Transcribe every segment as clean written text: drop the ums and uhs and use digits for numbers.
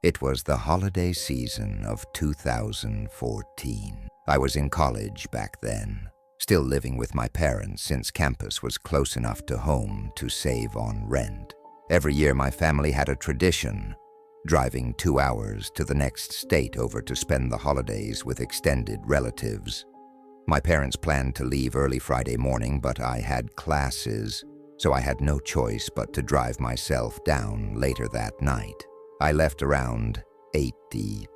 It was the holiday season of 2014. I was in college back then, still living with my parents since campus was close enough to home to save on rent. Every year my family had a tradition, driving 2 hours to the next state over to spend the holidays with extended relatives. My parents planned to leave early Friday morning, but I had classes, so I had no choice but to drive myself down later that night. I left around 8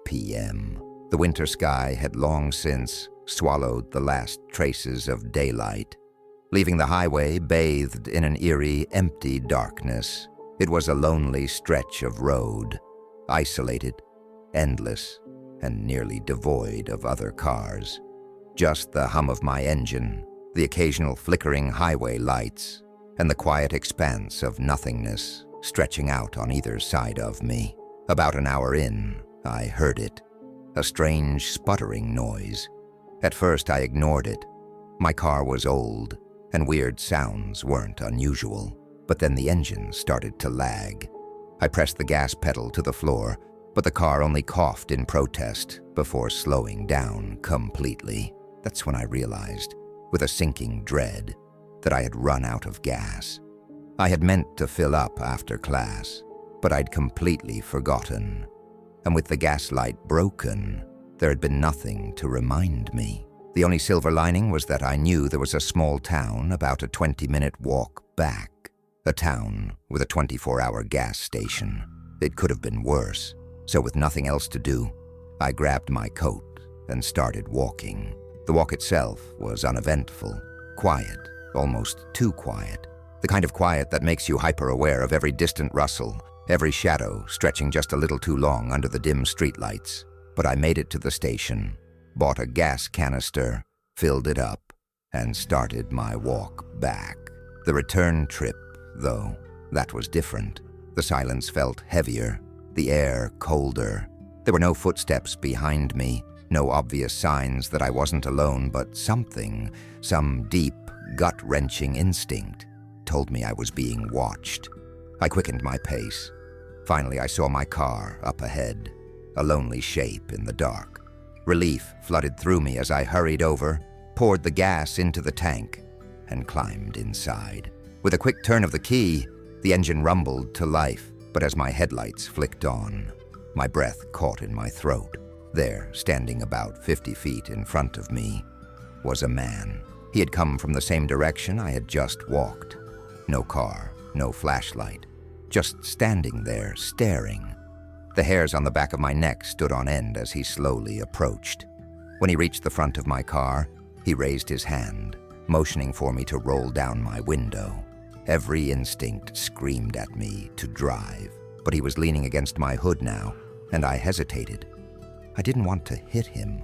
p.m. The winter sky had long since swallowed the last traces of daylight, leaving the highway bathed in an eerie, empty darkness. It was a lonely stretch of road, isolated, endless, and nearly devoid of other cars. Just the hum of my engine, the occasional flickering highway lights, and the quiet expanse of nothingness stretching out on either side of me. About an hour in, I heard it, a strange sputtering noise. At first I ignored it. My car was old, and weird sounds weren't unusual. But then the engine started to lag. I pressed the gas pedal to the floor, but the car only coughed in protest before slowing down completely. That's when I realized, with a sinking dread, that I had run out of gas. I had meant to fill up after class, but I'd completely forgotten. And with the gas light broken, there had been nothing to remind me. The only silver lining was that I knew there was a small town about a 20-minute walk back. A town with a 24-hour gas station. It could have been worse. So with nothing else to do, I grabbed my coat and started walking. The walk itself was uneventful, quiet, almost too quiet. The kind of quiet that makes you hyper-aware of every distant rustle, every shadow stretching just a little too long under the dim streetlights. But I made it to the station, bought a gas canister, filled it up, and started my walk back. The return trip, though, that was different. The silence felt heavier, the air colder. There were no footsteps behind me, no obvious signs that I wasn't alone, but something, some deep, gut-wrenching instinct, told me I was being watched. I quickened my pace. Finally, I saw my car up ahead, a lonely shape in the dark. Relief flooded through me as I hurried over, poured the gas into the tank, and climbed inside. With a quick turn of the key, the engine rumbled to life, but as my headlights flicked on, my breath caught in my throat. There, standing about 50 feet in front of me, was a man. He had come from the same direction I had just walked. No car, no flashlight, just standing there, staring. The hairs on the back of my neck stood on end as he slowly approached. When he reached the front of my car, he raised his hand, motioning for me to roll down my window. Every instinct screamed at me to drive, but he was leaning against my hood now, and I hesitated. I didn't want to hit him,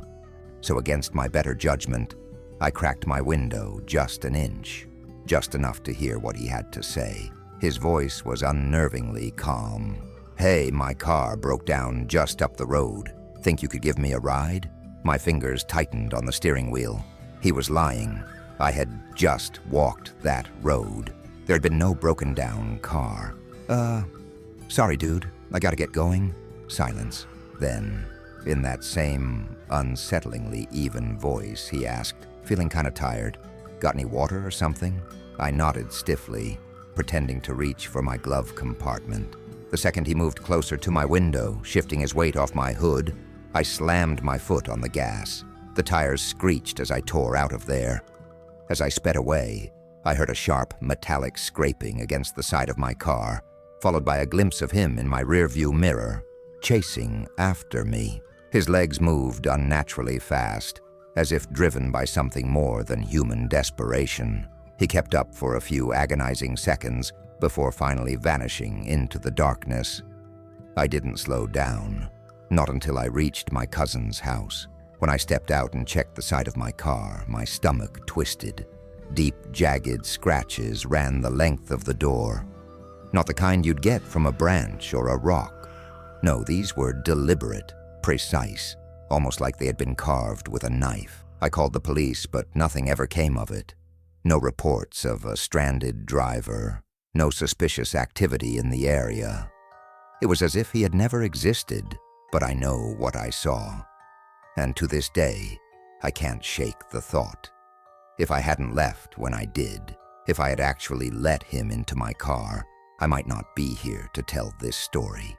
so against my better judgment, I cracked my window just an inch, just enough to hear what he had to say. His voice was unnervingly calm. "Hey, my car broke down just up the road. Think you could give me a ride?" My fingers tightened on the steering wheel. He was lying. I had just walked that road. There had been no broken down car. Sorry, dude. I gotta get going." Silence. Then, in that same unsettlingly even voice, he asked, "Feeling kinda tired? Got any water or something?" I nodded stiffly, pretending to reach for my glove compartment. The second he moved closer to my window, shifting his weight off my hood, I slammed my foot on the gas. The tires screeched as I tore out of there. As I sped away, I heard a sharp, metallic scraping against the side of my car, followed by a glimpse of him in my rearview mirror, chasing after me. His legs moved unnaturally fast, as if driven by something more than human desperation. He kept up for a few agonizing seconds before finally vanishing into the darkness. I didn't slow down, not until I reached my cousin's house. When I stepped out and checked the side of my car, my stomach twisted. Deep, jagged scratches ran the length of the door. Not the kind you'd get from a branch or a rock. No, these were deliberate, precise, almost like they had been carved with a knife. I called the police, but nothing ever came of it. No reports of a stranded driver, no suspicious activity in the area. It was as if he had never existed, but I know what I saw. And to this day, I can't shake the thought. If I hadn't left when I did, if I had actually let him into my car, I might not be here to tell this story.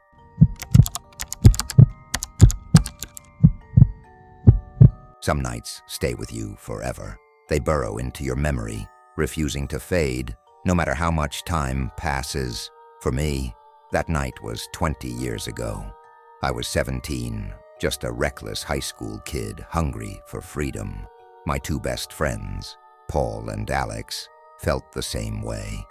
Some nights stay with you forever. They burrow into your memory, refusing to fade, no matter how much time passes. For me, that night was 20 years ago. I was 17, just a reckless high school kid hungry for freedom. My two best friends, Paul and Alex, felt the same way.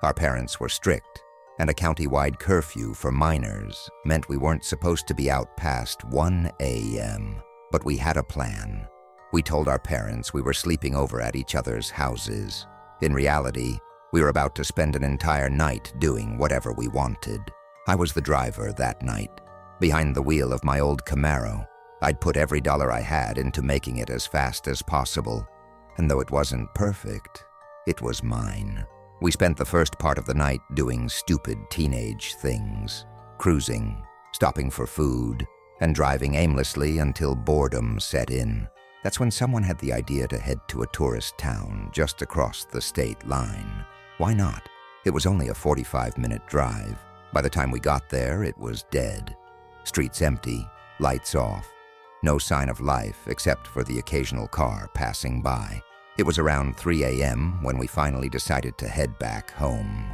Our parents were strict, and a county-wide curfew for minors meant we weren't supposed to be out past 1 a.m. But we had a plan. We told our parents we were sleeping over at each other's houses. In reality, we were about to spend an entire night doing whatever we wanted. I was the driver that night. Behind the wheel of my old Camaro, I'd put every dollar I had into making it as fast as possible. And though it wasn't perfect, it was mine. We spent the first part of the night doing stupid teenage things, cruising, stopping for food, and driving aimlessly until boredom set in. That's when someone had the idea to head to a tourist town just across the state line. Why not? It was only a 45-minute drive. By the time we got there, it was dead. Streets empty, lights off. No sign of life except for the occasional car passing by. It was around 3 a.m. when we finally decided to head back home.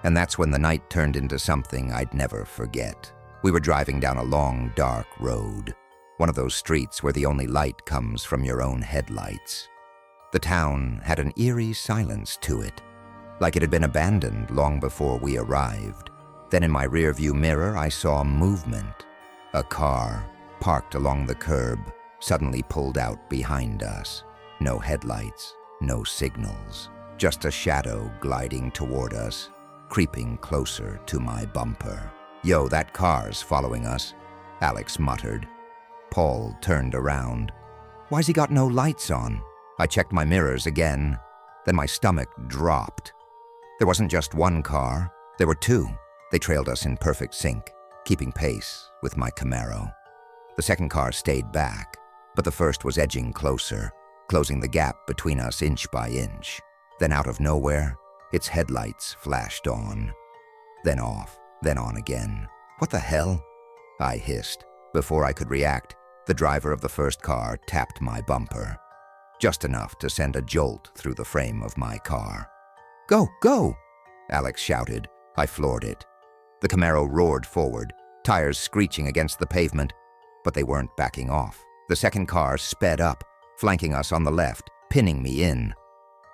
And that's when the night turned into something I'd never forget. We were driving down a long, dark road, one of those streets where the only light comes from your own headlights. The town had an eerie silence to it, like it had been abandoned long before we arrived. Then in my rearview mirror, I saw movement. A car, parked along the curb, suddenly pulled out behind us. No headlights, no signals, just a shadow gliding toward us, creeping closer to my bumper. "Yo, that car's following us," Alex muttered. Paul turned around. "Why's he got no lights on?" I checked my mirrors again, then my stomach dropped. There wasn't just one car, there were two. They trailed us in perfect sync, keeping pace with my Camaro. The second car stayed back, but the first was edging closer, closing the gap between us inch by inch. Then out of nowhere, its headlights flashed on. Then off, then on again. "What the hell?" I hissed. Before I could react, the driver of the first car tapped my bumper, just enough to send a jolt through the frame of my car. "Go, go!" Alex shouted. I floored it. The Camaro roared forward, tires screeching against the pavement, but they weren't backing off. The second car sped up, flanking us on the left, pinning me in.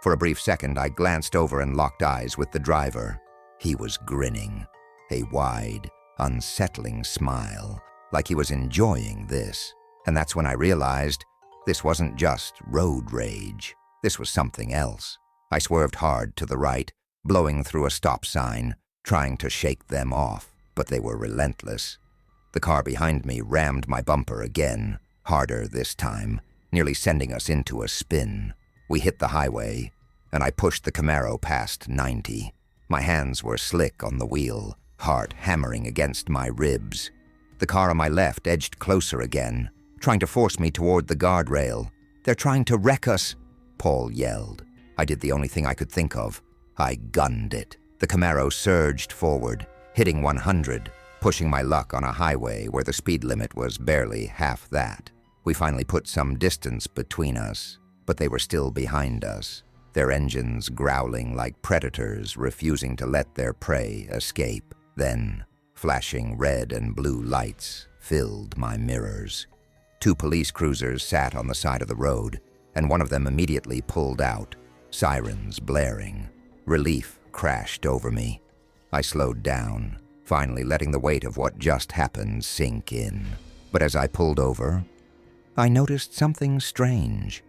For a brief second, I glanced over and locked eyes with the driver. He was grinning, a wide, unsettling smile, like he was enjoying this. And that's when I realized this wasn't just road rage. This was something else. I swerved hard to the right, blowing through a stop sign, trying to shake them off, but they were relentless. The car behind me rammed my bumper again, harder this time, nearly sending us into a spin. We hit the highway, and I pushed the Camaro past 90. My hands were slick on the wheel, heart hammering against my ribs. The car on my left edged closer again, trying to force me toward the guardrail. "They're trying to wreck us," Paul yelled. I did the only thing I could think of. I gunned it. The Camaro surged forward, hitting 100, pushing my luck on a highway where the speed limit was barely half that. We finally put some distance between us, but they were still behind us, their engines growling like predators refusing to let their prey escape. Then, flashing red and blue lights filled my mirrors. Two police cruisers sat on the side of the road, and one of them immediately pulled out, sirens blaring. Relief crashed over me. I slowed down, finally letting the weight of what just happened sink in. But as I pulled over, I noticed something strange.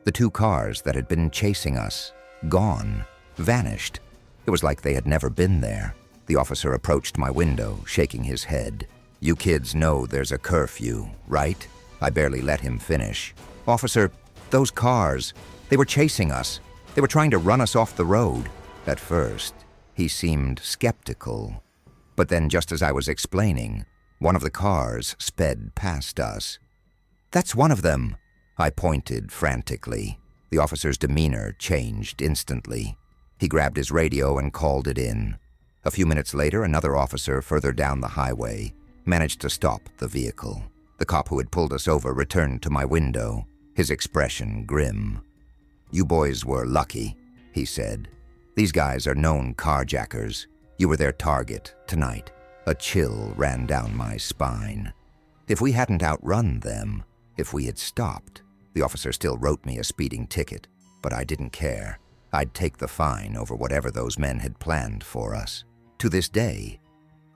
The two cars that had been chasing us, gone, vanished. It was like they had never been there. The officer approached my window, shaking his head. "You kids know there's a curfew, right?" I barely let him finish. "Officer, those cars, they were chasing us. They were trying to run us off the road." At first, he seemed skeptical. But then, just as I was explaining, one of the cars sped past us. "That's one of them!" I pointed frantically. The officer's demeanor changed instantly. He grabbed his radio and called it in. A few minutes later, another officer further down the highway managed to stop the vehicle. The cop who had pulled us over returned to my window, his expression grim. "You boys were lucky," he said. "These guys are known carjackers. You were their target tonight." A chill ran down my spine. If we hadn't outrun them, if we had stopped, the officer still wrote me a speeding ticket, but I didn't care. I'd take the fine over whatever those men had planned for us. To this day,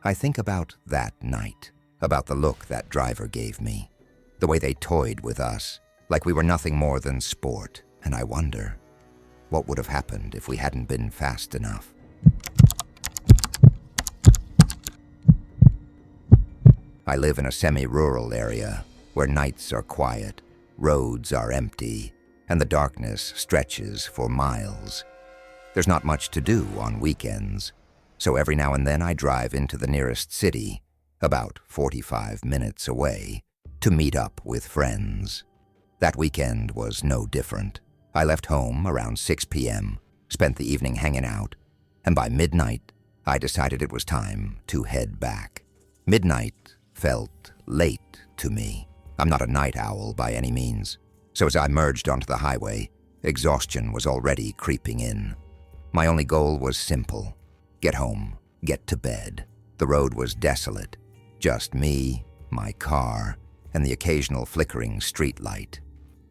I think about that night, about the look that driver gave me, the way they toyed with us, like we were nothing more than sport, and I wonder, what would have happened if we hadn't been fast enough? I live in a semi-rural area where nights are quiet, roads are empty, and the darkness stretches for miles. There's not much to do on weekends, so every now and then I drive into the nearest city, about 45 minutes away, to meet up with friends. That weekend was no different. I left home around 6 p.m., spent the evening hanging out, and by midnight, I decided it was time to head back. Midnight felt late to me. I'm not a night owl by any means, so as I merged onto the highway, exhaustion was already creeping in. My only goal was simple: get home, get to bed. The road was desolate, just me, my car, and the occasional flickering streetlight.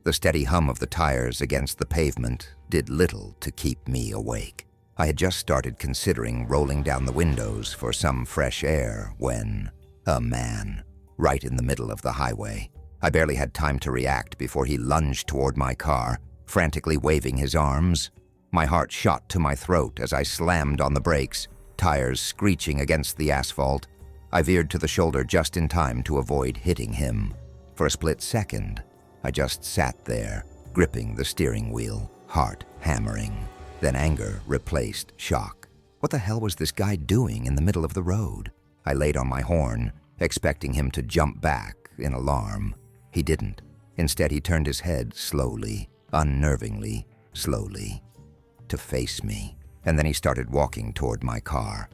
The steady hum of the tires against the pavement did little to keep me awake. I had just started considering rolling down the windows for some fresh air when a man, right in the middle of the highway. I barely had time to react before he lunged toward my car, frantically waving his arms. My heart shot to my throat as I slammed on the brakes, tires screeching against the asphalt. I veered to the shoulder just in time to avoid hitting him. For a split second, I just sat there, gripping the steering wheel, heart hammering. Then anger replaced shock. What the hell was this guy doing in the middle of the road? I laid on my horn, expecting him to jump back in alarm. He didn't. Instead, he turned his head slowly, unnervingly, slowly, to face me. And then he started walking toward my car.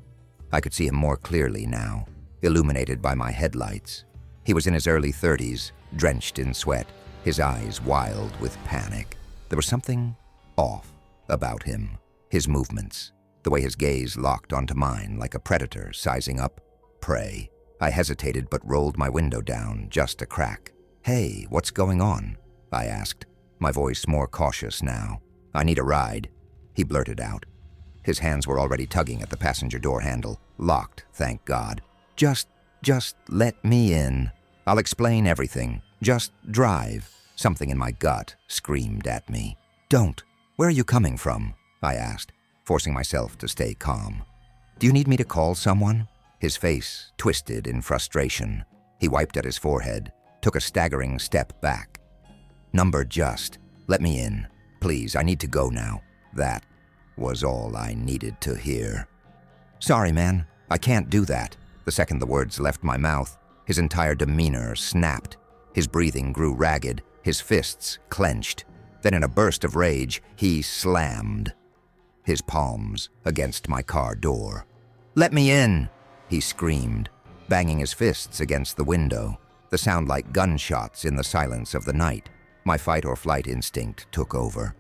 I could see him more clearly now, illuminated by my headlights. He was in his early 30s, drenched in sweat, his eyes wild with panic. There was something off about him, his movements, the way his gaze locked onto mine like a predator sizing up prey. I hesitated but rolled my window down just a crack. "Hey, what's going on?" I asked, my voice more cautious now. "I need a ride," he blurted out. His hands were already tugging at the passenger door handle, locked, thank God. Just let me in. I'll explain everything. Just drive." Something in my gut screamed at me. "Don't. Where are you coming from?" I asked, forcing myself to stay calm. "Do you need me to call someone?" His face twisted in frustration. He wiped at his forehead, took a staggering step back. "Number just. Let me in. Please, I need to go now." That was all I needed to hear. "Sorry, man. I can't do that." The second the words left my mouth, his entire demeanor snapped. His breathing grew ragged, his fists clenched. Then in a burst of rage, he slammed his palms against my car door. "Let me in!" he screamed, banging his fists against the window, the sound like gunshots in the silence of the night. My fight-or-flight instinct took over.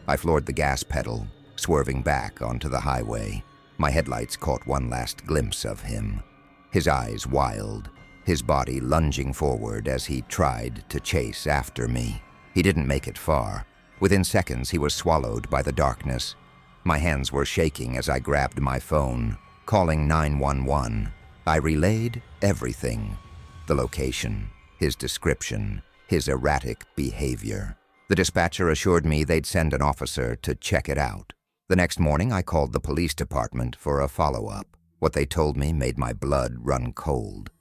I floored the gas pedal, swerving back onto the highway. My headlights caught one last glimpse of him, his eyes wild, his body lunging forward as he tried to chase after me. He didn't make it far. Within seconds, he was swallowed by the darkness. My hands were shaking as I grabbed my phone, calling 911. I relayed everything: the location, his description, his erratic behavior. The dispatcher assured me they'd send an officer to check it out. The next morning, I called the police department for a follow-up. What they told me made my blood run cold.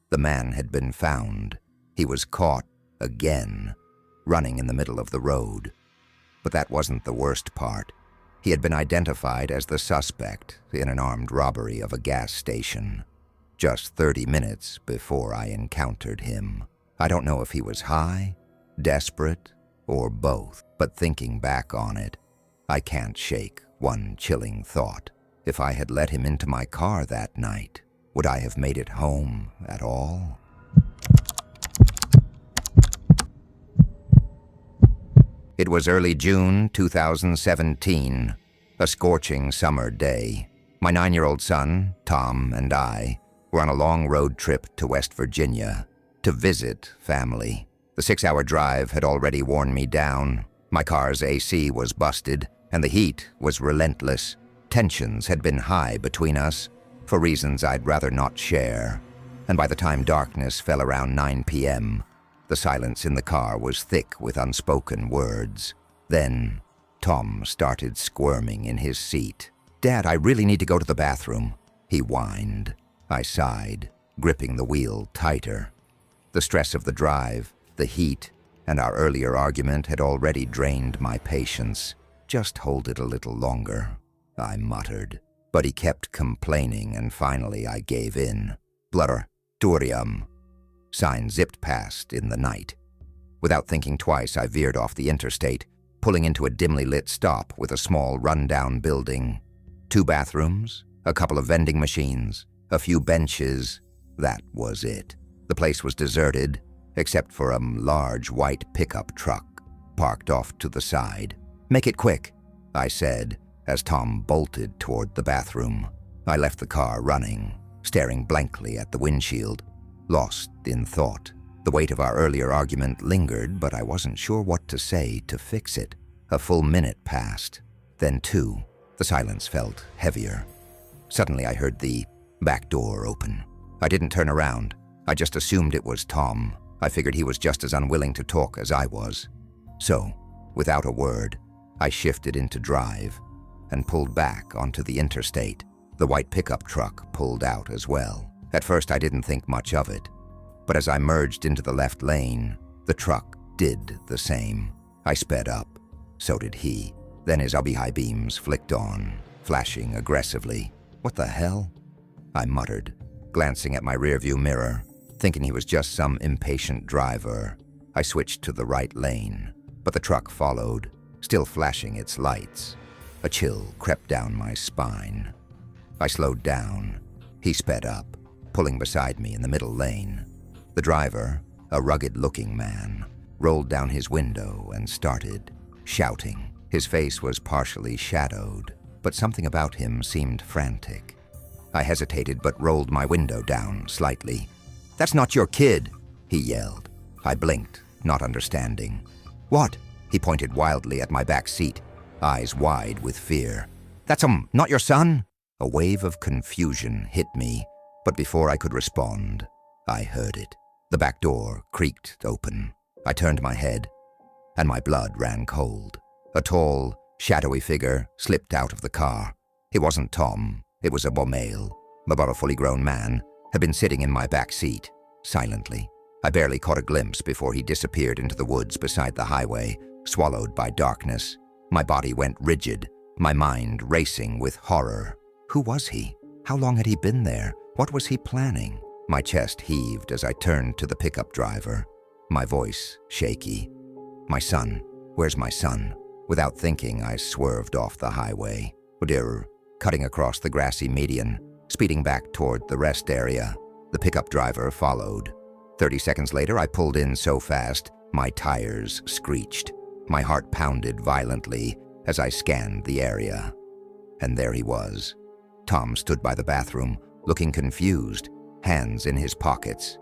The man had been found. He was caught again, running in the middle of the road. But that wasn't the worst part. He had been identified as the suspect in an armed robbery of a gas station. just 30 minutes before I encountered him. I don't know if he was high, desperate, or both, but thinking back on it, I can't shake one chilling thought. If I had let him into my car that night, would I have made it home at all? It was early June 2017, a scorching summer day. My 9-year-old son, Tom, and I were on a long road trip to West Virginia to visit family. The 6-hour drive had already worn me down. My car's AC was busted, and the heat was relentless. Tensions had been high between us, for reasons I'd rather not share. And by the time darkness fell around 9 p.m., the silence in the car was thick with unspoken words. Then, Tom started squirming in his seat. "Dad, I really need to go to the bathroom," he whined. I sighed, gripping the wheel tighter. The stress of the drive, the heat, and our earlier argument had already drained my patience. "Just hold it a little longer," I muttered. But he kept complaining, and finally I gave in. "Blur, Durium." Sign zipped past in the night. Without thinking twice, I veered off the interstate, pulling into a dimly lit stop with a small run-down building. 2 bathrooms, a couple of vending machines, a few benches. That was it. The place was deserted, except for a large white pickup truck parked off to the side. "Make it quick," I said, as Tom bolted toward the bathroom. I left the car running, staring blankly at the windshield, lost in thought. The weight of our earlier argument lingered, but I wasn't sure what to say to fix it. A full minute passed, then 2. The silence felt heavier. Suddenly I heard the back door open. I didn't turn around. I just assumed it was Tom. I figured he was just as unwilling to talk as I was. So, without a word, I shifted into drive and pulled back onto the interstate. The white pickup truck pulled out as well. At first I didn't think much of it, but as I merged into the left lane, the truck did the same. I sped up. So did he. Then his high beams flicked on, flashing aggressively. "What the hell?" I muttered, glancing at my rearview mirror, thinking he was just some impatient driver. I switched to the right lane, but the truck followed, still flashing its lights. A chill crept down my spine. I slowed down. He sped up, pulling beside me in the middle lane. The driver, a rugged-looking man, rolled down his window and started shouting. His face was partially shadowed, but something about him seemed frantic. I hesitated but rolled my window down slightly. "That's not your kid," he yelled. I blinked, not understanding. "What?" He pointed wildly at my back seat, eyes wide with fear. "That's not your son?" A wave of confusion hit me, but before I could respond, I heard it. The back door creaked open. I turned my head, and my blood ran cold. A tall, shadowy figure slipped out of the car. It wasn't Tom. It was a male, about a fully grown man, had been sitting in my back seat, silently. I barely caught a glimpse before he disappeared into the woods beside the highway, swallowed by darkness. My body went rigid, my mind racing with horror. Who was he? How long had he been there? What was he planning? My chest heaved as I turned to the pickup driver, my voice shaky. "My son. Where's my son?" Without thinking, I swerved off the highway, cutting across the grassy median, speeding back toward the rest area. The pickup driver followed. 30 seconds later, I pulled in so fast, my tires screeched. My heart pounded violently as I scanned the area. And there he was. Tom stood by the bathroom, looking confused, hands in his pockets.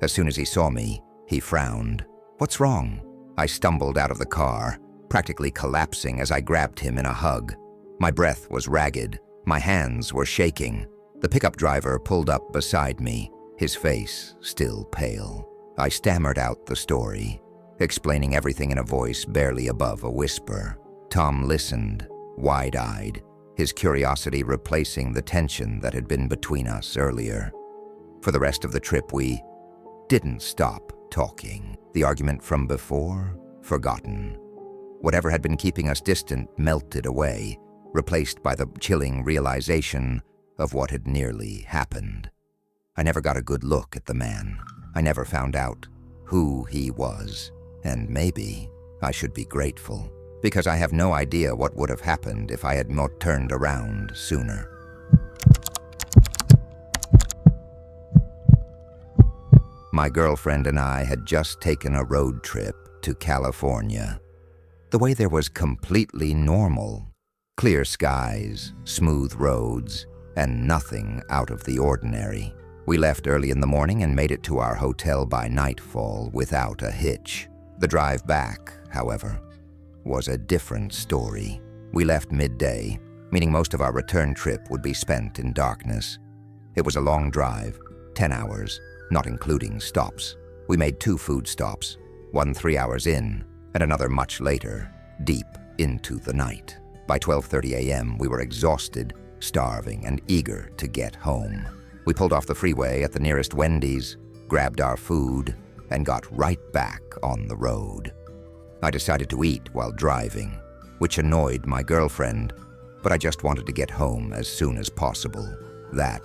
As soon as he saw me, he frowned. "What's wrong?" I stumbled out of the car, practically collapsing as I grabbed him in a hug. My breath was ragged, my hands were shaking. The pickup driver pulled up beside me, his face still pale. I stammered out the story, explaining everything in a voice barely above a whisper. Tom listened, wide-eyed, his curiosity replacing the tension that had been between us earlier. For the rest of the trip, we didn't stop talking. The argument from before, forgotten. Whatever had been keeping us distant melted away, replaced by the chilling realization of what had nearly happened. I never got a good look at the man. I never found out who he was. And maybe I should be grateful, because I have no idea what would have happened if I had not turned around sooner. My girlfriend and I had just taken a road trip to California. The way there was completely normal. Clear skies, smooth roads, and nothing out of the ordinary. We left early in the morning and made it to our hotel by nightfall without a hitch. The drive back, however, was a different story. We left midday, meaning most of our return trip would be spent in darkness. It was a long drive, 10 hours, not including stops. We made 2 food stops, one 3 hours in, and another much later, deep into the night. By 12:30 a.m., we were exhausted, starving, and eager to get home. We pulled off the freeway at the nearest Wendy's, grabbed our food, and got right back on the road. I decided to eat while driving, which annoyed my girlfriend, but I just wanted to get home as soon as possible. That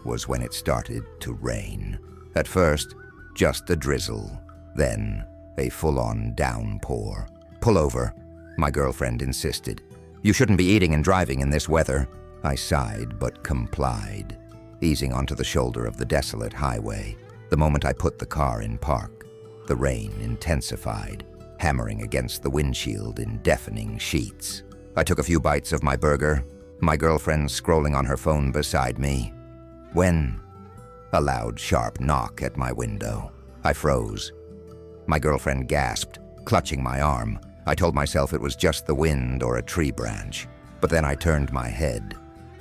was when it started to rain. At first, just a drizzle, then a full-on downpour. "Pull over," my girlfriend insisted. "You shouldn't be eating and driving in this weather." I sighed but complied, easing onto the shoulder of the desolate highway. The moment I put the car in park, the rain intensified, hammering against the windshield in deafening sheets. I took a few bites of my burger, my girlfriend scrolling on her phone beside me, when a loud, sharp knock at my window. I froze. My girlfriend gasped, clutching my arm. I told myself it was just the wind or a tree branch, but then I turned my head.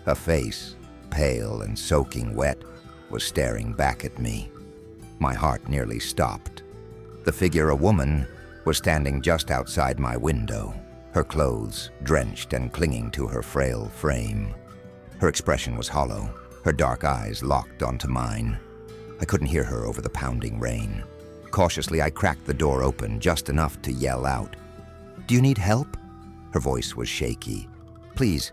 A face, pale and soaking wet, was staring back at me. My heart nearly stopped. The figure, a woman, was standing just outside my window, her clothes drenched and clinging to her frail frame. Her expression was hollow, her dark eyes locked onto mine. I couldn't hear her over the pounding rain. Cautiously, I cracked the door open just enough to yell out, "Do you need help?" Her voice was shaky. "Please,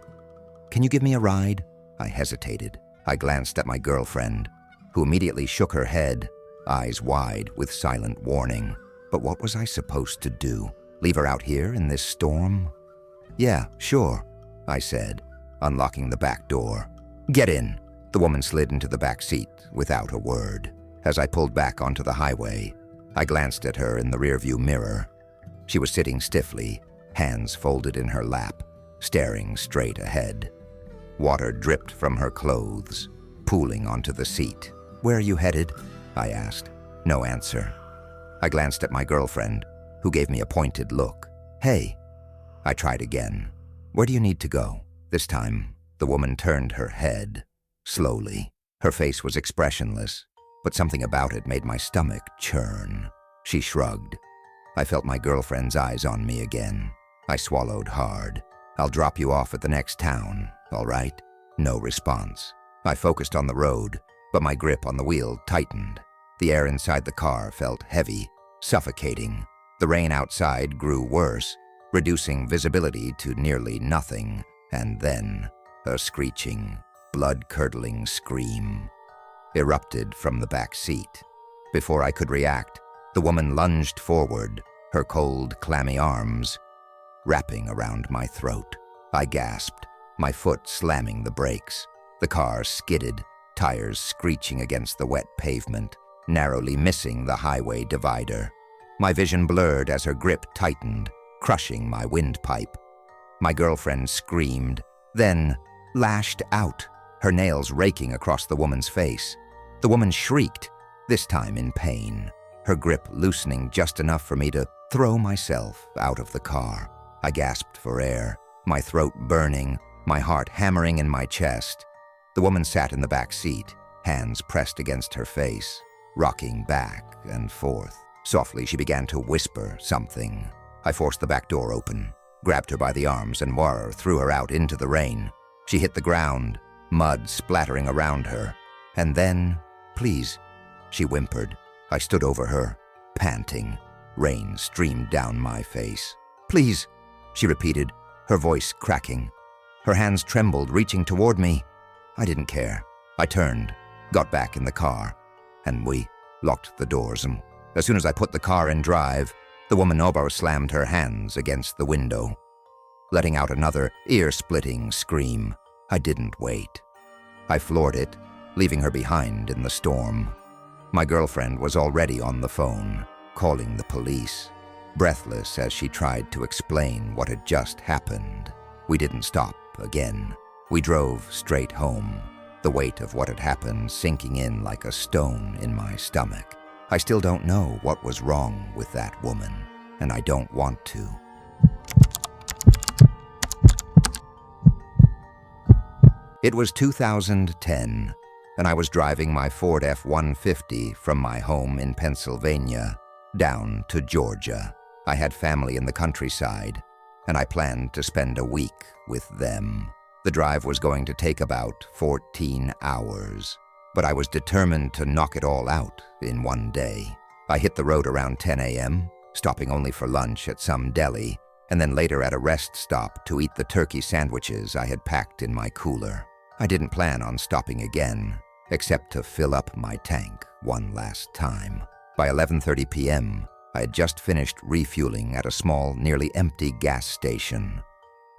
can you give me a ride?" I hesitated. I glanced at my girlfriend, who immediately shook her head, eyes wide with silent warning. But what was I supposed to do? Leave her out here in this storm? "Yeah, sure," I said, unlocking the back door. "Get in." The woman slid into the back seat without a word. As I pulled back onto the highway, I glanced at her in the rearview mirror. She was sitting stiffly, hands folded in her lap, staring straight ahead. Water dripped from her clothes, pooling onto the seat. "Where are you headed?" I asked. No answer. I glanced at my girlfriend, who gave me a pointed look. "Hey." I tried again. "Where do you need to go?" This time, the woman turned her head, slowly. Her face was expressionless, but something about it made my stomach churn. She shrugged. I felt my girlfriend's eyes on me again. I swallowed hard. "I'll drop you off at the next town, all right?" No response. I focused on the road, but my grip on the wheel tightened. The air inside the car felt heavy, suffocating. The rain outside grew worse, reducing visibility to nearly nothing, and then a screeching, blood-curdling scream erupted from the back seat. Before I could react, the woman lunged forward, her cold, clammy arms wrapping around my throat. I gasped, my foot slamming the brakes. The car skidded, tires screeching against the wet pavement, narrowly missing the highway divider. My vision blurred as her grip tightened, crushing my windpipe. My girlfriend screamed, then lashed out, her nails raking across the woman's face. The woman shrieked, this time in pain, her grip loosening just enough for me to throw myself out of the car. I gasped for air, my throat burning, my heart hammering in my chest. The woman sat in the back seat, hands pressed against her face, rocking back and forth. Softly, she began to whisper something. I forced the back door open, grabbed her by the arms, and threw her out into the rain. She hit the ground, mud splattering around her. And then, "Please," she whimpered. I stood over her, panting. Rain streamed down my face. "Please," she repeated, her voice cracking. Her hands trembled, reaching toward me. I didn't care. I turned, got back in the car, and we locked the doors. And as soon as I put the car in drive, the woman Obo slammed her hands against the window, letting out another ear-splitting scream. I didn't wait. I floored it, leaving her behind in the storm. My girlfriend was already on the phone, calling the police, breathless as she tried to explain what had just happened. We didn't stop again. We drove straight home, the weight of what had happened sinking in like a stone in my stomach. I still don't know what was wrong with that woman, and I don't want to. It was 2010, and I was driving my Ford F-150 from my home in Pennsylvania down to Georgia. I had family in the countryside, and I planned to spend a week with them. The drive was going to take about 14 hours, but I was determined to knock it all out in one day. I hit the road around 10 a.m., stopping only for lunch at some deli, and then later at a rest stop to eat the turkey sandwiches I had packed in my cooler. I didn't plan on stopping again, except to fill up my tank one last time. By 11:30 p.m., I had just finished refueling at a small, nearly empty gas station.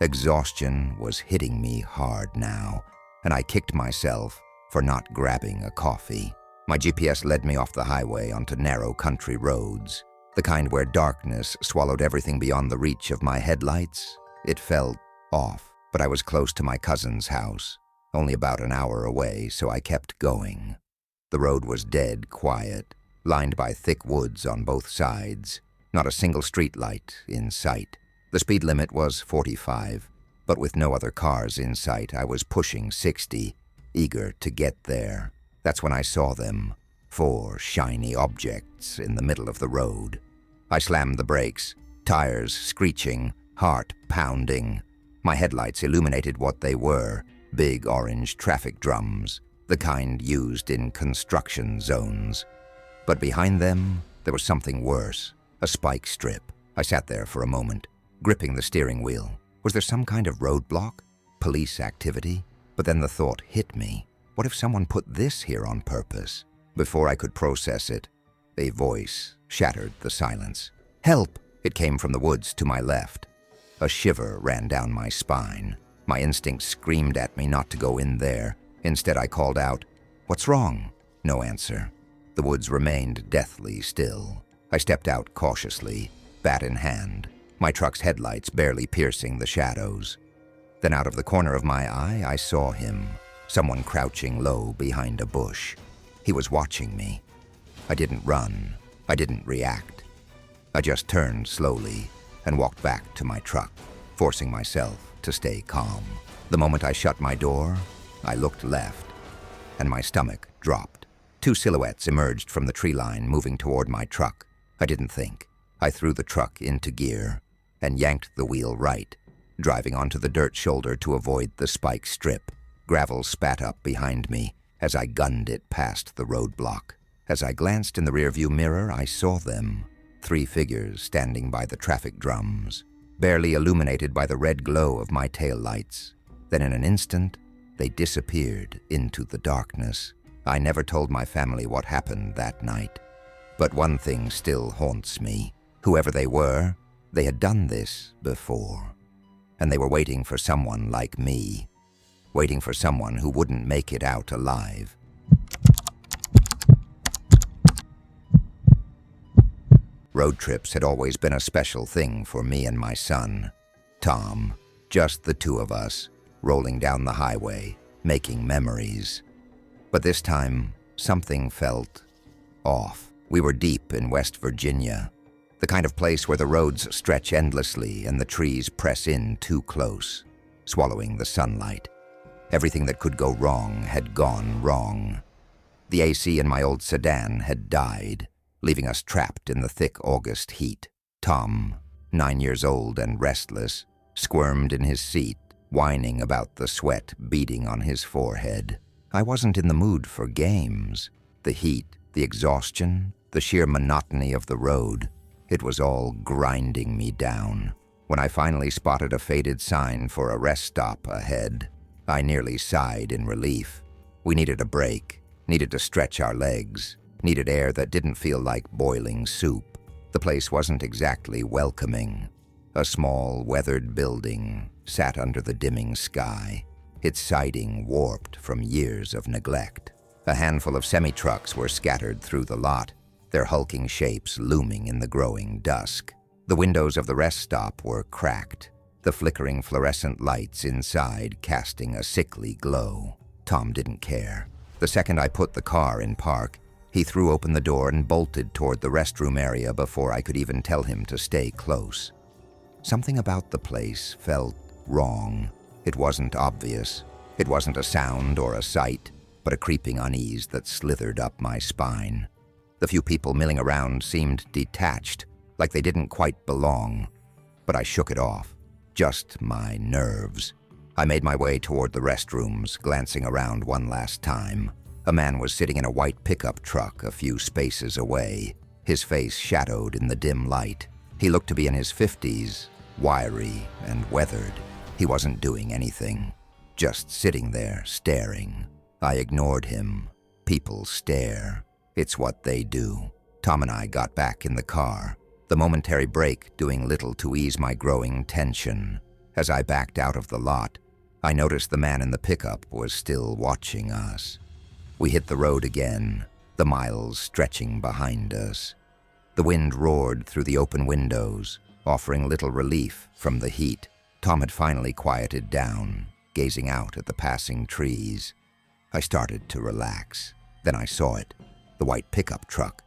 Exhaustion was hitting me hard now, and I kicked myself for not grabbing a coffee. My GPS led me off the highway onto narrow country roads, the kind where darkness swallowed everything beyond the reach of my headlights. It felt off, but I was close to my cousin's house, only about an hour away, so I kept going. The road was dead quiet, lined by thick woods on both sides, not a single street light in sight. The speed limit was 45, but with no other cars in sight, I was pushing 60, eager to get there. That's when I saw them, 4 shiny objects in the middle of the road. I slammed the brakes, tires screeching, heart pounding. My headlights illuminated what they were, big orange traffic drums, the kind used in construction zones. But behind them, there was something worse, a spike strip. I sat there for a moment, gripping the steering wheel. Was there some kind of roadblock? Police activity? But then the thought hit me. What if someone put this here on purpose? Before I could process it, a voice shattered the silence. "Help!" It came from the woods to my left. A shiver ran down my spine. My instinct screamed at me not to go in there. Instead, I called out, "What's wrong?" No answer. The woods remained deathly still. I stepped out cautiously, bat in hand, my truck's headlights barely piercing the shadows. Then out of the corner of my eye, I saw him, someone crouching low behind a bush. He was watching me. I didn't run. I didn't react. I just turned slowly and walked back to my truck, forcing myself to stay calm. The moment I shut my door, I looked left, and my stomach dropped. 2 silhouettes emerged from the tree line, moving toward my truck. I didn't think. I threw the truck into gear and yanked the wheel right, driving onto the dirt shoulder to avoid the spike strip. Gravel spat up behind me as I gunned it past the roadblock. As I glanced in the rearview mirror, I saw them, 3 figures standing by the traffic drums, barely illuminated by the red glow of my taillights. Then in an instant, they disappeared into the darkness. I never told my family what happened that night. But one thing still haunts me. Whoever they were, they had done this before. And they were waiting for someone like me. Waiting for someone who wouldn't make it out alive. Road trips had always been a special thing for me and my son, Tom. Just the 2 of us, rolling down the highway, making memories. But this time, something felt off. We were deep in West Virginia, the kind of place where the roads stretch endlessly and the trees press in too close, swallowing the sunlight. Everything that could go wrong had gone wrong. The AC in my old sedan had died, leaving us trapped in the thick August heat. Tom, 9 years old and restless, squirmed in his seat, whining about the sweat beading on his forehead. I wasn't in the mood for games. The heat, the exhaustion, the sheer monotony of the road, it was all grinding me down. When I finally spotted a faded sign for a rest stop ahead, I nearly sighed in relief. We needed a break, needed to stretch our legs, needed air that didn't feel like boiling soup. The place wasn't exactly welcoming. A small, weathered building sat under the dimming sky, its siding warped from years of neglect. A handful of semi-trucks were scattered through the lot, their hulking shapes looming in the growing dusk. The windows of the rest stop were cracked, the flickering fluorescent lights inside casting a sickly glow. Tom didn't care. The second I put the car in park, he threw open the door and bolted toward the restroom area before I could even tell him to stay close. Something about the place felt wrong. It wasn't obvious. It wasn't a sound or a sight, but a creeping unease that slithered up my spine. The few people milling around seemed detached, like they didn't quite belong. But I shook it off. Just my nerves. I made my way toward the restrooms, glancing around one last time. A man was sitting in a white pickup truck a few spaces away, his face shadowed in the dim light. He looked to be in his 50s, wiry and weathered. He wasn't doing anything, just sitting there, staring. I ignored him. People stare. It's what they do. Tom and I got back in the car, the momentary break doing little to ease my growing tension. As I backed out of the lot, I noticed the man in the pickup was still watching us. We hit the road again, the miles stretching behind us. The wind roared through the open windows, offering little relief from the heat. Tom had finally quieted down, gazing out at the passing trees. I started to relax. Then I saw it, the white pickup truck.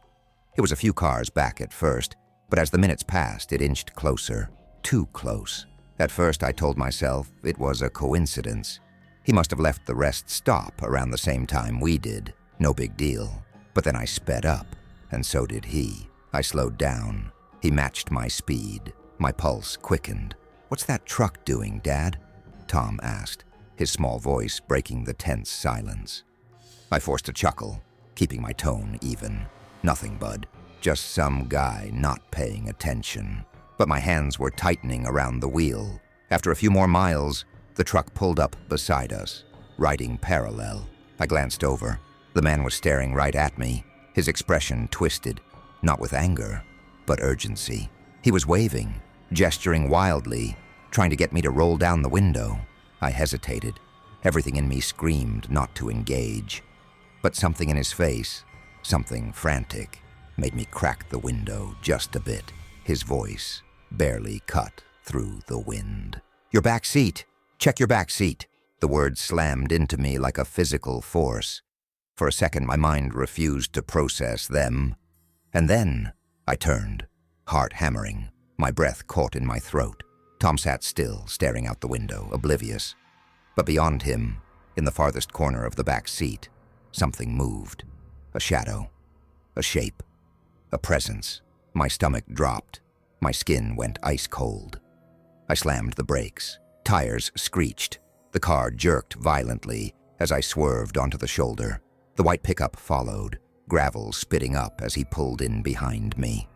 It was a few cars back at first, but as the minutes passed, it inched closer, too close. At first, I told myself it was a coincidence. He must have left the rest stop around the same time we did. No big deal. But then I sped up, and so did he. I slowed down. He matched my speed. My pulse quickened. "What's that truck doing, Dad?" Tom asked, his small voice breaking the tense silence. I forced a chuckle, keeping my tone even. "Nothing, bud. Just some guy not paying attention." But my hands were tightening around the wheel. After a few more miles, the truck pulled up beside us, riding parallel. I glanced over. The man was staring right at me, his expression twisted, not with anger, but urgency. He was waving, gesturing wildly, trying to get me to roll down the window. I hesitated. Everything in me screamed not to engage. But something in his face, something frantic, made me crack the window just a bit. His voice barely cut through the wind. "Your back seat! Check your back seat!" The words slammed into me like a physical force. For a second, my mind refused to process them. And then I turned, heart hammering, my breath caught in my throat. Tom sat still, staring out the window, oblivious. But beyond him, in the farthest corner of the back seat, something moved. A shadow, a shape, a presence. My stomach dropped. My skin went ice cold. I slammed the brakes. Tires screeched. The car jerked violently as I swerved onto the shoulder. The white pickup followed, gravel spitting up as he pulled in behind me.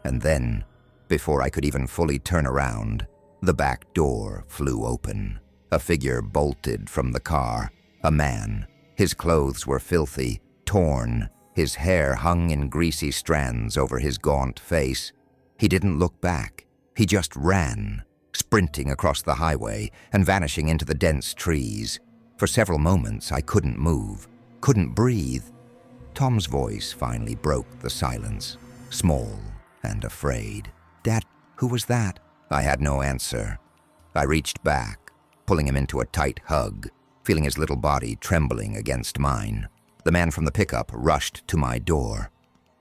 And then, before I could even fully turn around, the back door flew open. A figure bolted from the car. A man. His clothes were filthy, torn. His hair hung in greasy strands over his gaunt face. He didn't look back. He just ran, sprinting across the highway and vanishing into the dense trees. For several moments, I couldn't move, couldn't breathe. Tom's voice finally broke the silence, small and afraid. "Dad, who was that?" I had no answer. I reached back, pulling him into a tight hug, feeling his little body trembling against mine. The man from the pickup rushed to my door.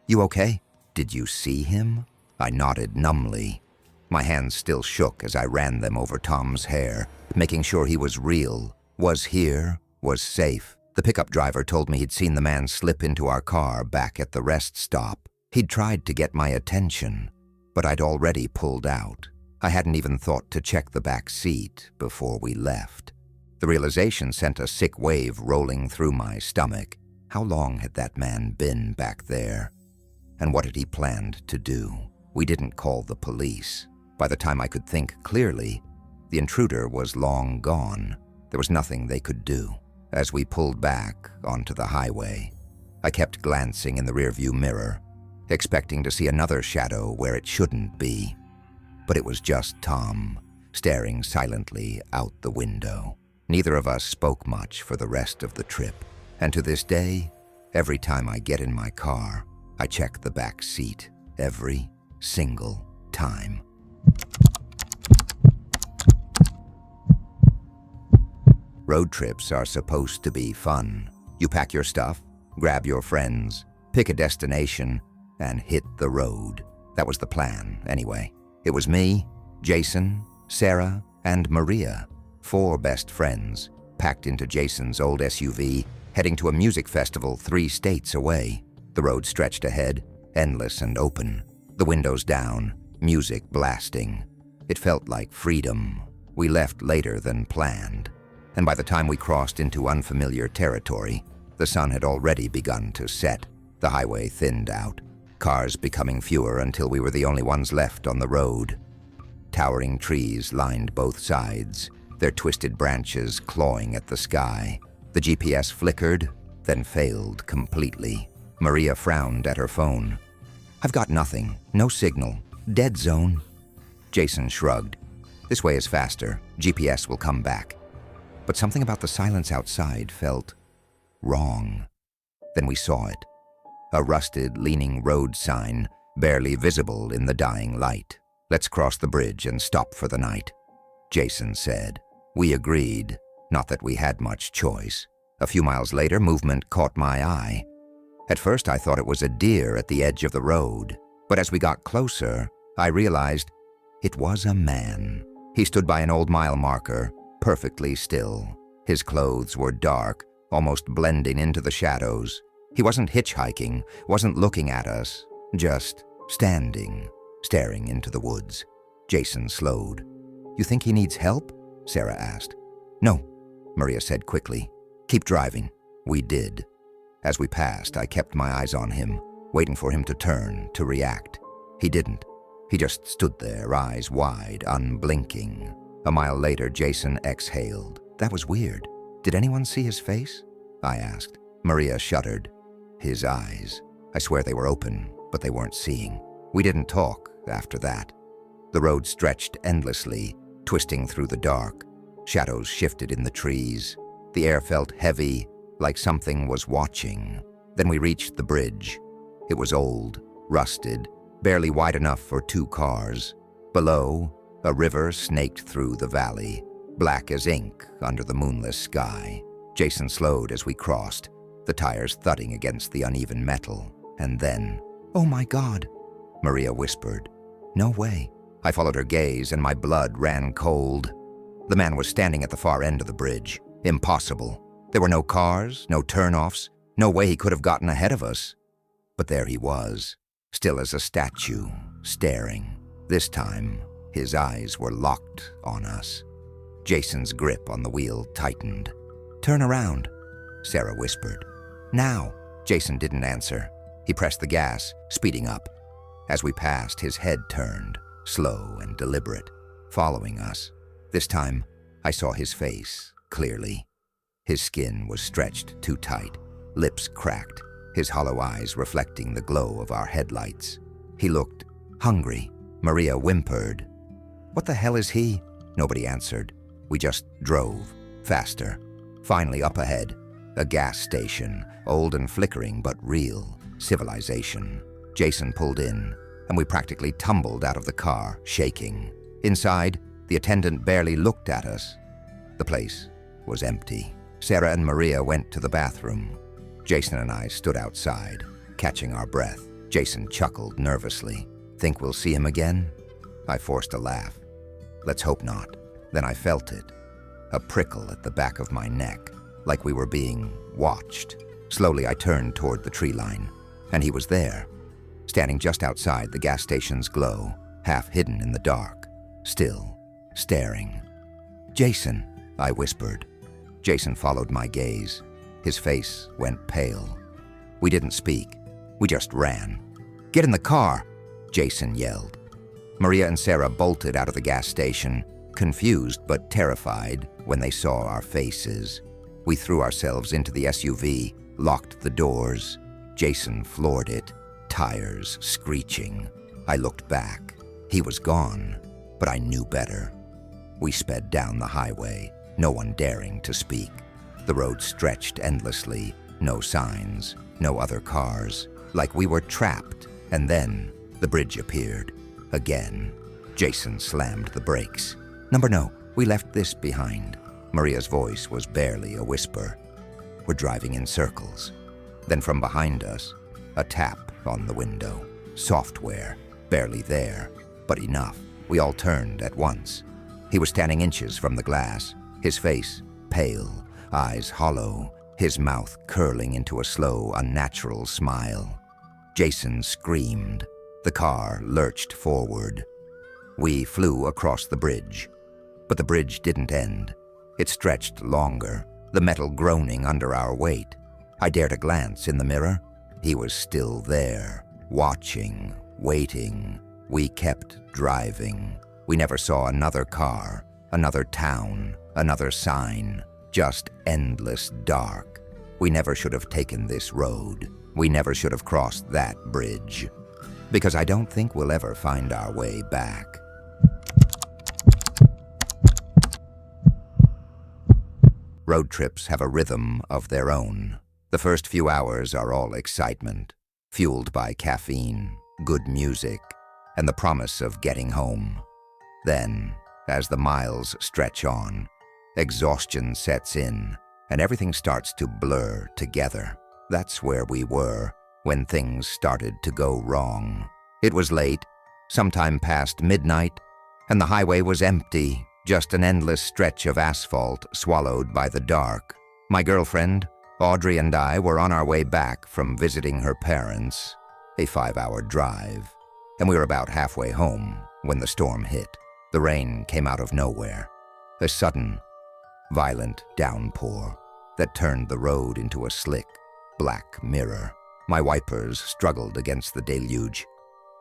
"You okay? Did you see him?" I nodded numbly. My hands still shook as I ran them over Tom's hair, making sure he was real, was here, was safe. The pickup driver told me he'd seen the man slip into our car back at the rest stop. He'd tried to get my attention, but I'd already pulled out. I hadn't even thought to check the back seat before we left. The realization sent a sick wave rolling through my stomach. How long had that man been back there? And what had he planned to do? We didn't call the police. By the time I could think clearly, the intruder was long gone. There was nothing they could do. As we pulled back onto the highway, I kept glancing in the rearview mirror, expecting to see another shadow where it shouldn't be. But it was just Tom, staring silently out the window. Neither of us spoke much for the rest of the trip, and to this day, every time I get in my car, I check the back seat every single time. Road trips are supposed to be fun. You pack your stuff, grab your friends, pick a destination, and hit the road. That was the plan, anyway. It was me, Jason, Sarah, and Maria, 4 best friends, packed into Jason's old SUV, heading to a music festival 3 states away. The road stretched ahead, endless and open, the windows down, music blasting. It felt like freedom. We left later than planned, and by the time we crossed into unfamiliar territory, the sun had already begun to set. The highway thinned out, cars becoming fewer until we were the only ones left on the road. Towering trees lined both sides, their twisted branches clawing at the sky. The GPS flickered, then failed completely. Maria frowned at her phone. "I've got nothing, no signal, dead zone." Jason shrugged. "This way is faster, GPS will come back." But something about the silence outside felt wrong. Then we saw it. A rusted, leaning road sign, barely visible in the dying light. "Let's cross the bridge and stop for the night," Jason said. We agreed, not that we had much choice. A few miles later, movement caught my eye. At first, I thought it was a deer at the edge of the road, but as we got closer, I realized it was a man. He stood by an old mile marker, perfectly still. His clothes were dark, almost blending into the shadows. He wasn't hitchhiking, wasn't looking at us, just standing, staring into the woods. Jason slowed. "You think he needs help?" Sarah asked. "No," Maria said quickly. "Keep driving." We did. As we passed, I kept my eyes on him, waiting for him to turn, to react. He didn't. He just stood there, eyes wide, unblinking. A mile later, Jason exhaled. "That was weird. Did anyone see his face?" I asked. Maria shuddered. His eyes. I swear they were open, but they weren't seeing. We didn't talk after that. The road stretched endlessly, twisting through the dark. Shadows shifted in the trees. The air felt heavy, like something was watching. Then we reached the bridge. It was old, rusted, barely wide enough for 2 cars. Below, a river snaked through the valley, black as ink under the moonless sky. Jason slowed as we crossed, the tires thudding against the uneven metal. And then, "Oh my God," Maria whispered. "No way." I followed her gaze and my blood ran cold. The man was standing at the far end of the bridge. Impossible. There were no cars, no turnoffs, no way he could have gotten ahead of us. But there he was, still as a statue, staring. This time, his eyes were locked on us. Jason's grip on the wheel tightened. "Turn around," Sarah whispered. "Now." Jason didn't answer. He pressed the gas, speeding up. As we passed, his head turned, slow and deliberate, following us. This time, I saw his face clearly. His skin was stretched too tight, lips cracked, his hollow eyes reflecting the glow of our headlights. He looked hungry. Maria whimpered. "What the hell is he?" Nobody answered. We just drove, faster. Finally, up ahead, a gas station, old and flickering but real, civilization. Jason pulled in, and we practically tumbled out of the car, shaking. Inside, the attendant barely looked at us. The place was empty. Sarah and Maria went to the bathroom. Jason and I stood outside, catching our breath. Jason chuckled nervously. "Think we'll see him again?" I forced a laugh. "Let's hope not." Then I felt it, a prickle at the back of my neck, like we were being watched. Slowly I turned toward the tree line, and he was there, standing just outside the gas station's glow, half hidden in the dark, still staring. "Jason," I whispered. Jason followed my gaze. His face went pale. We didn't speak. We just ran. "Get in the car," Jason yelled. Maria and Sarah bolted out of the gas station, confused but terrified when they saw our faces. We threw ourselves into the SUV, locked the doors. Jason floored it, tires screeching. I looked back. He was gone, but I knew better. We sped down the highway, no one daring to speak. The road stretched endlessly, no signs, no other cars, like we were trapped. And then the bridge appeared. Again, Jason slammed the brakes. No, we left this behind. Maria's voice was barely a whisper. We're driving in circles. Then from behind us, a tap on the window. Software, barely there, but enough. We all turned at once. He was standing inches from the glass, his face pale, eyes hollow, his mouth curling into a slow, unnatural smile. Jason screamed. The car lurched forward. We flew across the bridge. But the bridge didn't end. It stretched longer, the metal groaning under our weight. I dared a glance in the mirror. He was still there, watching, waiting. We kept driving. We never saw another car, another town, another sign. Just endless dark. We never should have taken this road. We never should have crossed that bridge. Because I don't think we'll ever find our way back. Road trips have a rhythm of their own. The first few hours are all excitement, fueled by caffeine, good music, and the promise of getting home. Then, as the miles stretch on, exhaustion sets in, and everything starts to blur together. That's where we were when things started to go wrong. It was late, sometime past midnight, and the highway was empty, just an endless stretch of asphalt swallowed by the dark. My girlfriend, Audrey, and I were on our way back from visiting her parents, a 5-hour drive, and we were about halfway home when the storm hit. The rain came out of nowhere, a sudden, violent downpour that turned the road into a slick, black mirror. My wipers struggled against the deluge,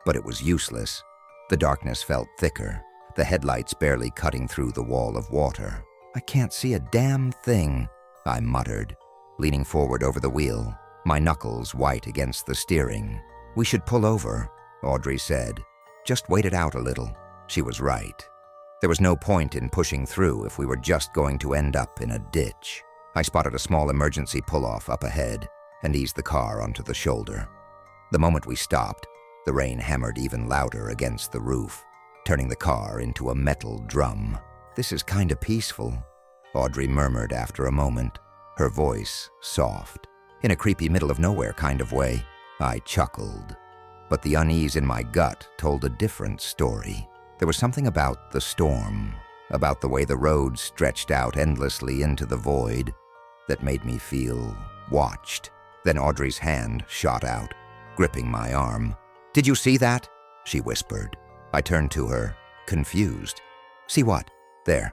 but it was useless. The darkness felt thicker, the headlights barely cutting through the wall of water. I can't see a damn thing, I muttered, leaning forward over the wheel, my knuckles white against the steering. We should pull over, Audrey said. Just wait it out a little. She was right. There was no point in pushing through if we were just going to end up in a ditch. I spotted a small emergency pull-off up ahead and eased the car onto the shoulder. The moment we stopped, the rain hammered even louder against the roof, turning the car into a metal drum. This is kinda peaceful, Audrey murmured after a moment, her voice soft. In a creepy middle-of-nowhere kind of way, I chuckled. But the unease in my gut told a different story. There was something about the storm, about the way the road stretched out endlessly into the void, that made me feel watched. Then Audrey's hand shot out, gripping my arm. "Did you see that?" she whispered. I turned to her, confused. "See what?" "There,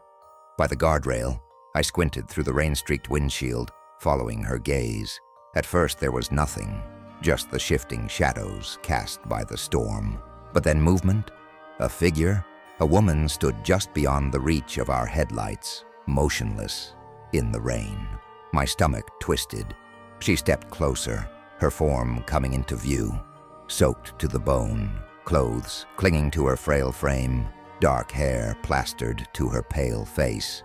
by the guardrail." I squinted through the rain-streaked windshield, following her gaze. At first there was nothing, just the shifting shadows cast by the storm. But then movement, a figure, a woman stood just beyond the reach of our headlights, motionless, in the rain. My stomach twisted. She stepped closer, her form coming into view, soaked to the bone, clothes clinging to her frail frame, dark hair plastered to her pale face.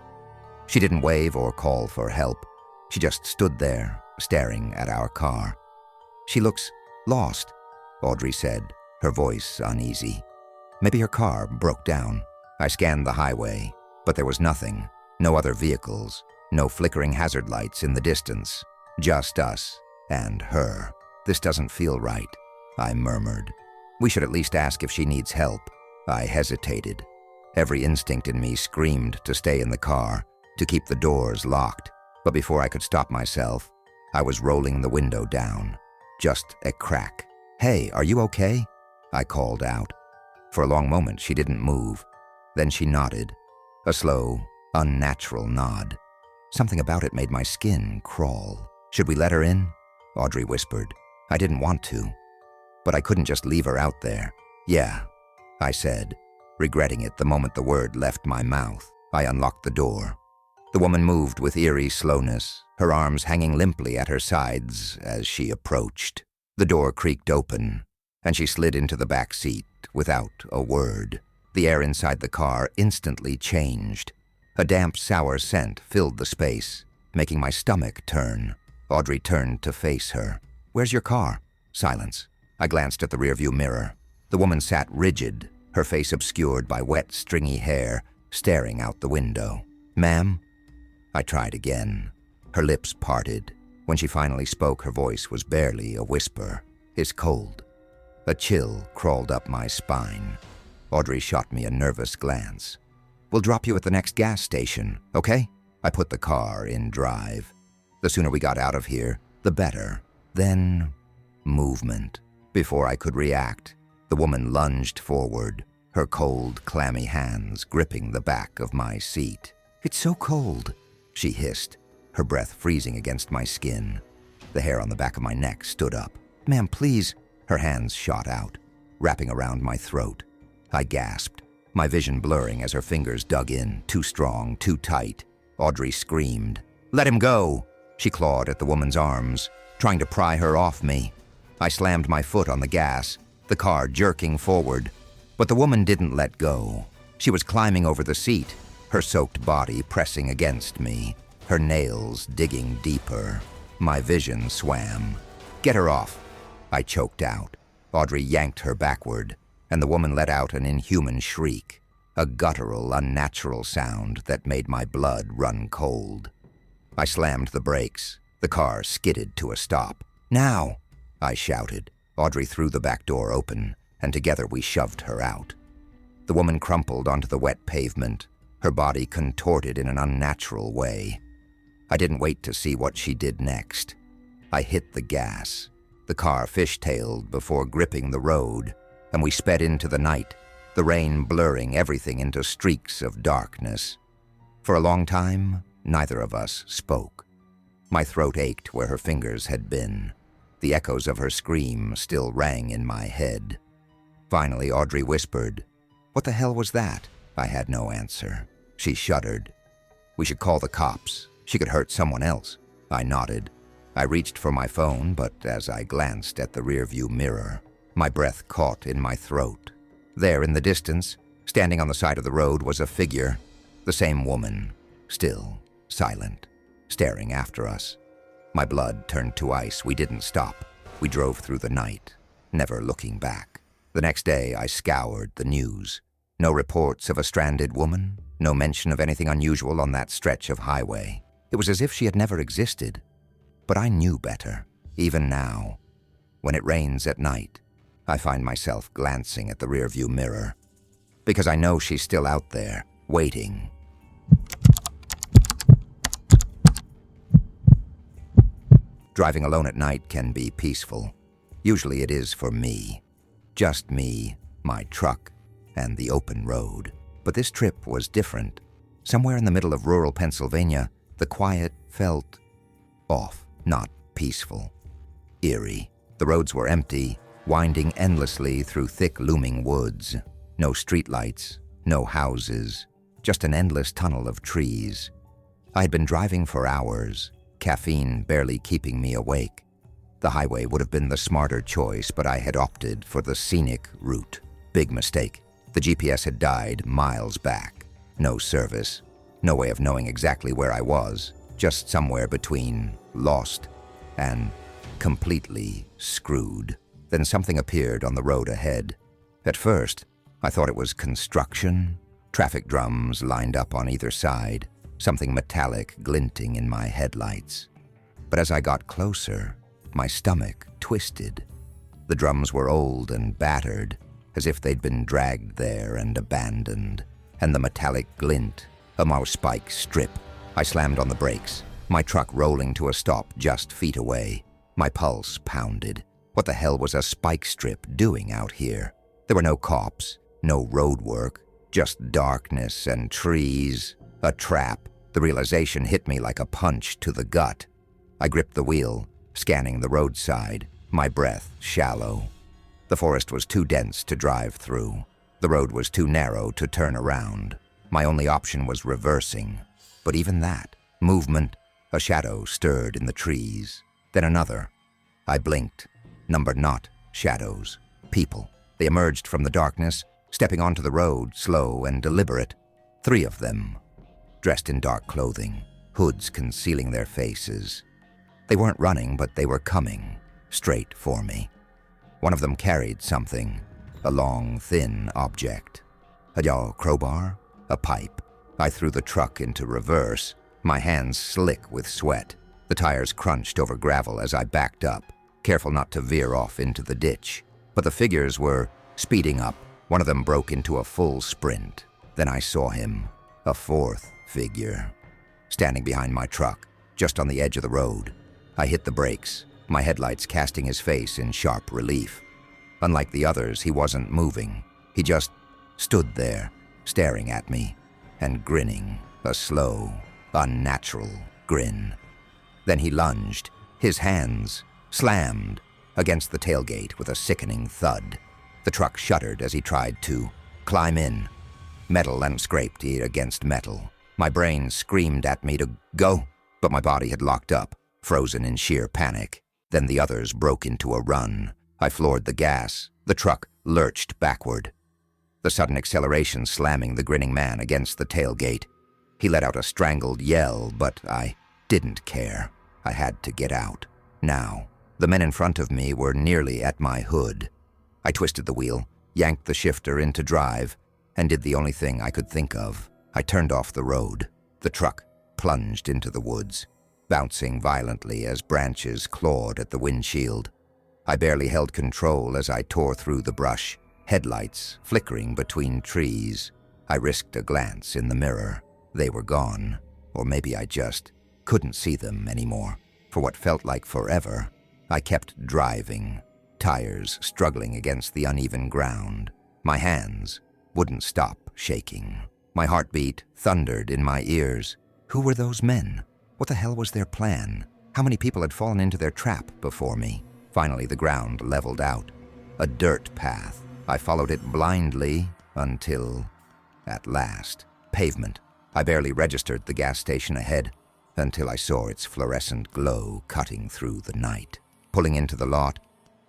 She didn't wave or call for help. She just stood there, staring at our car. "She looks lost," Audrey said, her voice uneasy. Maybe her car broke down. I scanned the highway, but there was nothing. No other vehicles, no flickering hazard lights in the distance. Just us and her. "This doesn't feel right," I murmured. "We should at least ask if she needs help." I hesitated. Every instinct in me screamed to stay in the car, to keep the doors locked. But before I could stop myself, I was rolling the window down. Just a crack. "Hey, are you okay?" I called out. For a long moment, she didn't move. Then she nodded. A slow, unnatural nod. Something about it made my skin crawl. "Should we let her in?" Audrey whispered. I didn't want to, but I couldn't just leave her out there. "Yeah," I said, regretting it the moment the word left my mouth. I unlocked the door. The woman moved with eerie slowness, her arms hanging limply at her sides as she approached. The door creaked open, and she slid into the back seat without a word. The air inside the car instantly changed. A damp, sour scent filled the space, making my stomach turn. Audrey turned to face her. "Where's your car?" Silence. I glanced at the rearview mirror. The woman sat rigid, her face obscured by wet, stringy hair, staring out the window. "Ma'am?" I tried again. Her lips parted. When she finally spoke, her voice was barely a whisper. "It's cold." A chill crawled up my spine. Audrey shot me a nervous glance. "We'll drop you at the next gas station, okay?" I put the car in drive. The sooner we got out of here, the better. Then, movement. Before I could react, the woman lunged forward, her cold, clammy hands gripping the back of my seat. "It's so cold," she hissed, her breath freezing against my skin. The hair on the back of my neck stood up. "Ma'am, please." Her hands shot out, wrapping around my throat. I gasped, my vision blurring as her fingers dug in, too strong, too tight. Audrey screamed. "Let him go!" She clawed at the woman's arms, trying to pry her off me. I slammed my foot on the gas, the car jerking forward. But the woman didn't let go. She was climbing over the seat, her soaked body pressing against me, her nails digging deeper. My vision swam. "Get her off!" I choked out. Audrey yanked her backward, and the woman let out an inhuman shriek, a guttural, unnatural sound that made my blood run cold. I slammed the brakes. The car skidded to a stop. "Now!" I shouted. Audrey threw the back door open, and together we shoved her out. The woman crumpled onto the wet pavement, her body contorted in an unnatural way. I didn't wait to see what she did next. I hit the gas. The car fishtailed before gripping the road, and we sped into the night, the rain blurring everything into streaks of darkness. For a long time, neither of us spoke. My throat ached where her fingers had been. The echoes of her scream still rang in my head. Finally, Audrey whispered, "What the hell was that?" I had no answer. She shuddered. "We should call the cops. She could hurt someone else." I nodded. I reached for my phone, but as I glanced at the rearview mirror, my breath caught in my throat. There in the distance, standing on the side of the road, was a figure, the same woman, still, silent, staring after us. My blood turned to ice. We didn't stop. We drove through the night, never looking back. The next day, I scoured the news. No reports of a stranded woman, no mention of anything unusual on that stretch of highway. It was as if she had never existed. But I knew better, even now. When it rains at night, I find myself glancing at the rearview mirror, because I know she's still out there, waiting. Driving alone at night can be peaceful. Usually it is for me. Just me, my truck, and the open road. But this trip was different. Somewhere in the middle of rural Pennsylvania, the quiet felt off, not peaceful. Eerie. The roads were empty, winding endlessly through thick looming woods. No streetlights, no houses, just an endless tunnel of trees. I had been driving for hours, caffeine barely keeping me awake. The highway would have been the smarter choice, but I had opted for the scenic route. Big mistake. The GPS had died miles back. No service. No way of knowing exactly where I was. Just somewhere between lost and completely screwed. Then something appeared on the road ahead. At first, I thought it was construction. Traffic drums lined up on either side, something metallic glinting in my headlights. But as I got closer, my stomach twisted. The drums were old and battered, as if they'd been dragged there and abandoned. And the metallic glint, a mouse-spike strip. I slammed on the brakes, my truck rolling to a stop just feet away. My pulse pounded. What the hell was a spike strip doing out here? There were no cops, no road work, just darkness and trees. A trap. The realization hit me like a punch to the gut. I gripped the wheel, scanning the roadside, my breath shallow. The forest was too dense to drive through. The road was too narrow to turn around. My only option was reversing. But even that, movement, a shadow stirred in the trees. Then another. I blinked. Numbered not shadows, people. They emerged from the darkness, stepping onto the road, slow and deliberate. 3 of them, dressed in dark clothing, hoods concealing their faces. They weren't running, but they were coming, straight for me. One of them carried something, a long, thin object. A crowbar? A pipe. I threw the truck into reverse, my hands slick with sweat. The tires crunched over gravel as I backed up, careful not to veer off into the ditch. But the figures were speeding up. One of them broke into a full sprint. Then I saw him, a 4th figure, standing behind my truck, just on the edge of the road. I hit the brakes, my headlights casting his face in sharp relief. Unlike the others, he wasn't moving. He just stood there, staring at me, and grinning, a slow, unnatural grin. Then he lunged, his hands slammed against the tailgate with a sickening thud. The truck shuddered as he tried to climb in. Metal and scraped against metal. My brain screamed at me to go, but my body had locked up, frozen in sheer panic. Then the others broke into a run. I floored the gas. The truck lurched backward, the sudden acceleration slamming the grinning man against the tailgate. He let out a strangled yell, but I didn't care. I had to get out. Now, the men in front of me were nearly at my hood. I twisted the wheel, yanked the shifter into drive, and did the only thing I could think of. I turned off the road. The truck plunged into the woods, bouncing violently as branches clawed at the windshield. I barely held control as I tore through the brush, headlights flickering between trees. I risked a glance in the mirror. They were gone, or maybe I just couldn't see them anymore. For what felt like forever, I kept driving, tires struggling against the uneven ground. My hands wouldn't stop shaking. My heartbeat thundered in my ears. Who were those men? What the hell was their plan? How many people had fallen into their trap before me? Finally, the ground leveled out. A dirt path. I followed it blindly until, at last, pavement. I barely registered the gas station ahead until I saw its fluorescent glow cutting through the night. Pulling into the lot,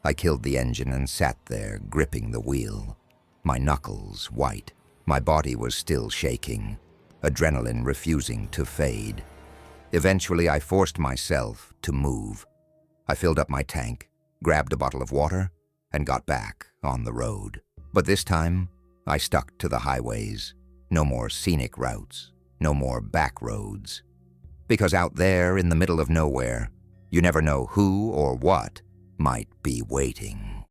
I killed the engine and sat there, gripping the wheel. My knuckles white. My body was still shaking, adrenaline refusing to fade. Eventually, I forced myself to move. I filled up my tank, grabbed a bottle of water, and got back on the road. But this time, I stuck to the highways. No more scenic routes, no more back roads. Because out there in the middle of nowhere, you never know who or what might be waiting.